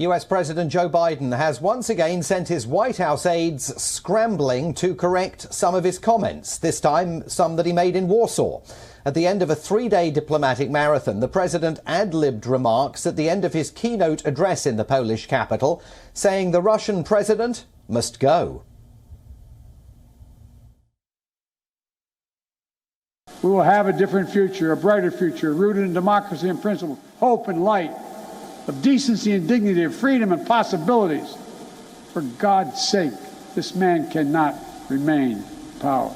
US President Joe Biden has once again sent his White House aides scrambling to correct some of his comments, this time some that he made in Warsaw. At the end of a 3-day diplomatic marathon, the president ad-libbed remarks at the end of his keynote address in the Polish capital, saying the Russian president must go. We will have a different future, a brighter future, rooted in democracy and principle, hope and light, of decency and dignity, of freedom and possibilities. For God's sake, this man cannot remain in power.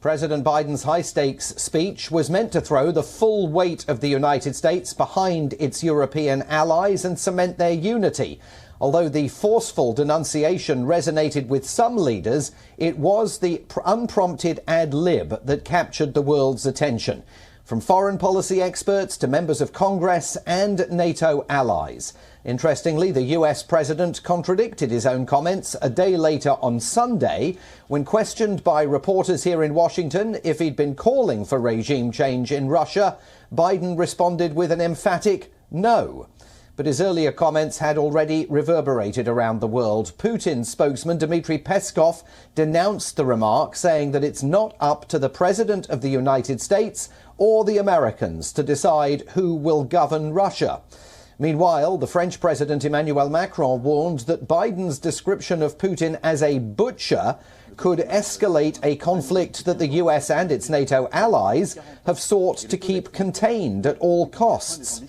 President Biden's high-stakes speech was meant to throw the full weight of the United States behind its European allies and cement their unity. Although the forceful denunciation resonated with some leaders, it was the unprompted ad-lib that captured the world's attention, from foreign policy experts to members of Congress and NATO allies. Interestingly, the US president contradicted his own comments a day later on Sunday when questioned by reporters here in Washington if he'd been calling for regime change in Russia. Biden responded with an emphatic no. But his earlier comments had already reverberated around the world. Putin's spokesman Dmitry Peskov denounced the remark, saying that it's not up to the President of the United States or the Americans to decide who will govern Russia. Meanwhile, the French President Emmanuel Macron warned that Biden's description of Putin as a butcher could escalate a conflict that the US and its NATO allies have sought to keep contained at all costs.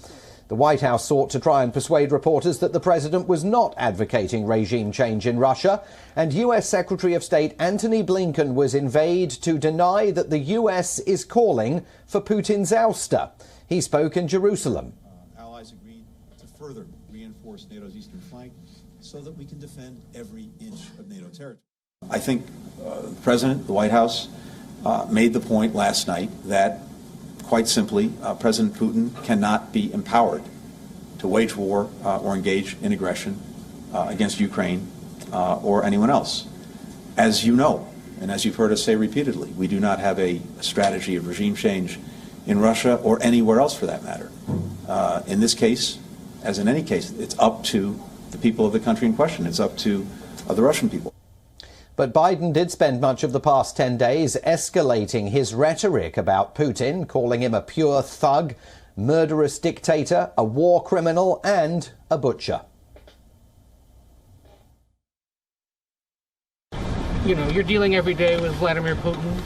The White House sought to try and persuade reporters that the president was not advocating regime change in Russia, and US Secretary of State Antony Blinken was inveighed to deny that the US is calling for Putin's ouster. He spoke in Jerusalem. Allies agreed to further reinforce NATO's eastern flank so that we can defend every inch of NATO territory. I think the President, the White House, made the point last night that quite simply, President Putin cannot be empowered to wage war or engage in aggression against Ukraine or anyone else. As you know, and as you've heard us say repeatedly, we do not have a strategy of regime change in Russia or anywhere else for that matter. In this case, as in any case, it's up to the people of the country in question. It's up to the Russian people. But Biden did spend much of the past 10 days escalating his rhetoric about Putin, calling him a pure thug, murderous dictator, a war criminal, and a butcher. You know, you're dealing every day with Vladimir Putin.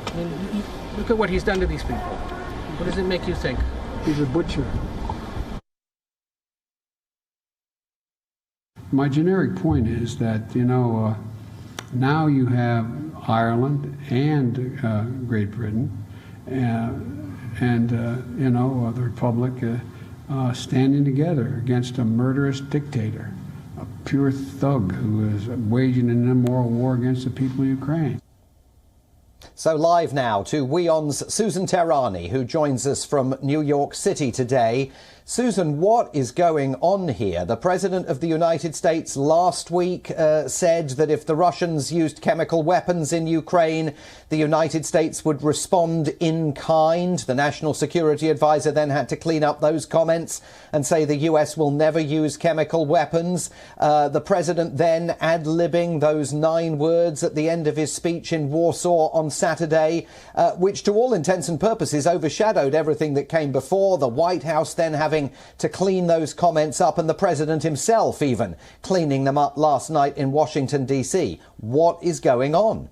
I mean, look at what he's done to these people. What does it make you think? He's a butcher. My generic point is that, now you have Ireland and Great Britain and the Republic standing together against a murderous dictator, a pure thug who is waging an immoral war against the people of Ukraine. So live now to WION's Susan Tehrani, who joins us from New York City today. Susan, what is going on here? The President of the United States last week said that if the Russians used chemical weapons in Ukraine, the United States would respond in kind. The National Security Advisor then had to clean up those comments and say the US will never use chemical weapons. The President then ad-libbing those 9 words at the end of his speech in Warsaw on Saturday, which to all intents and purposes overshadowed everything that came before. The White House then having to clean those comments up, and the president himself even cleaning them up last night in Washington, D.C. What is going on?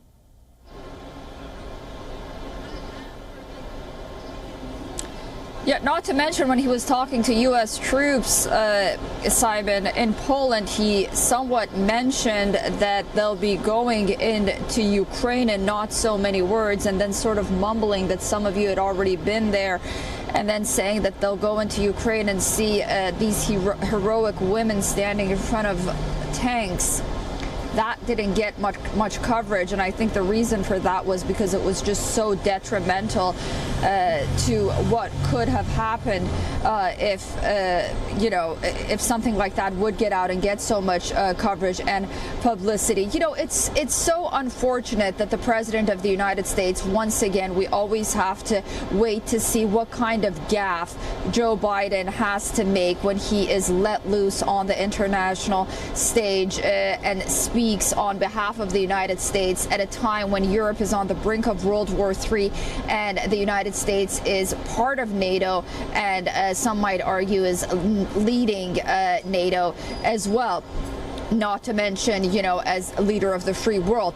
Yeah, not to mention when he was talking to U.S. troops, Simon, in Poland, he somewhat mentioned that they'll be going into Ukraine in not so many words, and then sort of mumbling that some of you had already been there, and then saying that they'll go into Ukraine and see these heroic women standing in front of tanks. That didn't get much coverage, and I think the reason for that was because it was just so detrimental to what could have happened if something like that would get out and get so much coverage and publicity. It's so unfortunate that the President of the United States, once again, we always have to wait to see what kind of gaffe Joe Biden has to make when he is let loose on the international stage and speaks on behalf of the United States at a time when Europe is on the brink of World War III and the United States is part of NATO and some might argue is leading NATO as well. Not to mention, as a leader of the free world.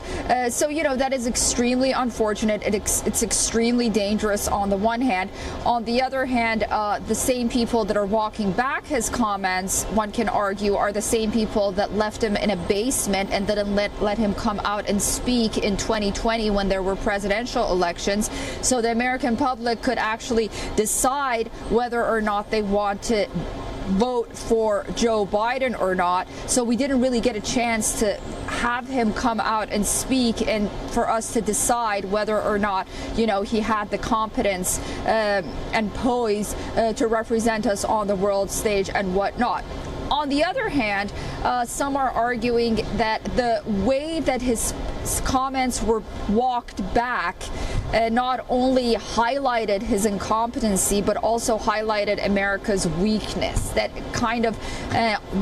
So that is extremely unfortunate. It's extremely dangerous on the one hand. On the other hand, the same people that are walking back his comments, one can argue, are the same people that left him in a basement and didn't let him come out and speak in 2020 when there were presidential elections. So the American public could actually decide whether or not they want to vote for Joe Biden or not. So we didn't really get a chance to have him come out and speak and for us to decide whether or not, he had the competence and poise to represent us on the world stage and whatnot. On the other hand, some are arguing that the way that his comments were walked back not only highlighted his incompetency, but also highlighted America's weakness. That kind of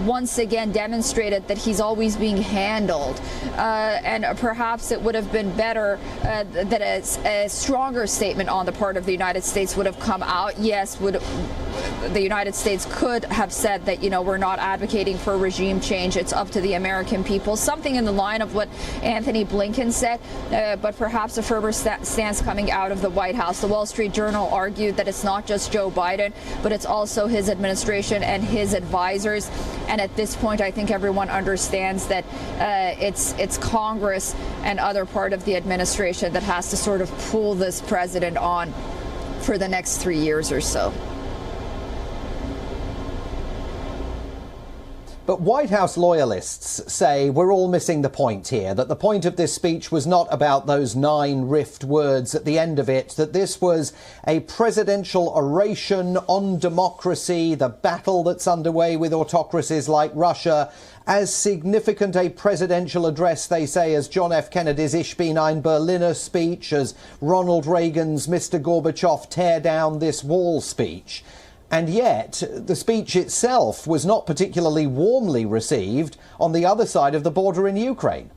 once again demonstrated that he's always being handled. And perhaps it would have been better that a stronger statement on the part of the United States would have come out. Yes, the United States could have said that, we're not advocating for regime change. It's up to the American people. Something in the line of what Anthony Blinken said, but perhaps a firmer stance coming out of the White House. The Wall Street Journal argued that it's not just Joe Biden, but it's also his administration and his advisors. And at this point, I think everyone understands that it's Congress and other part of the administration that has to sort of pull this president on for the next 3 years or so. But White House loyalists say we're all missing the point here, that the point of this speech was not about those 9 riffed words at the end of it, that this was a presidential oration on democracy, the battle that's underway with autocracies like Russia. As significant a presidential address, they say, as John F. Kennedy's Ich bin ein Berliner speech, as Ronald Reagan's Mr. Gorbachev tear down this wall speech. And yet, the speech itself was not particularly warmly received on the other side of the border in Ukraine.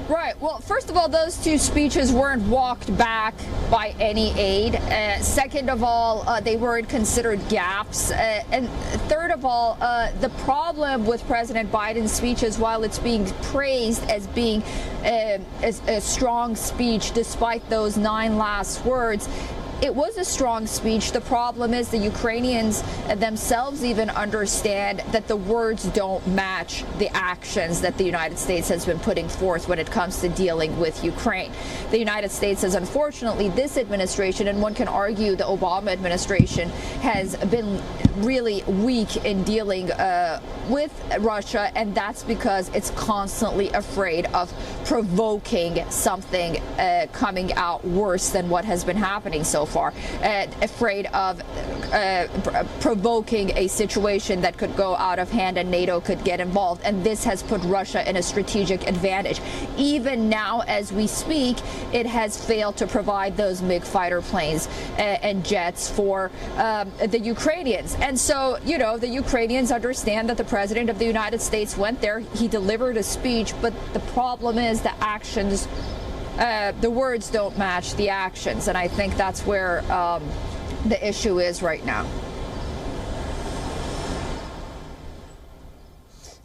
Right. Well, first of all, those 2 speeches weren't walked back by any aid. Second of all, they weren't considered gaffes. And third of all, the problem with President Biden's speeches, while it's being praised as being a strong speech, despite those 9 last words, it was a strong speech. The problem is the Ukrainians themselves even understand that the words don't match the actions that the United States has been putting forth when it comes to dealing with Ukraine. The United States has, unfortunately, this administration, and one can argue the Obama administration, has been really weak in dealing with Russia, and that's because it's constantly afraid of provoking something coming out worse than what has been happening so far, afraid of provoking a situation that could go out of hand and NATO could get involved. And this has put Russia in a strategic advantage. Even now, as we speak, it has failed to provide those MiG fighter planes and jets for the Ukrainians. And so, the Ukrainians understand that the President of the United States went there. He delivered a speech, but the problem is the actions. The words don't match the actions, and I think that's where the issue is right now.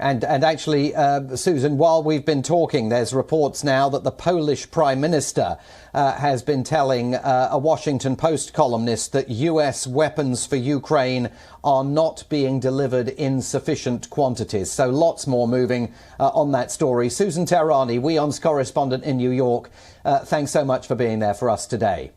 And actually, Susan, while we've been talking, there's reports now that the Polish Prime Minister has been telling a Washington Post columnist that US weapons for Ukraine are not being delivered in sufficient quantities. So lots more moving on that story. Susan Tehrani, WION's correspondent in New York, thanks so much for being there for us today.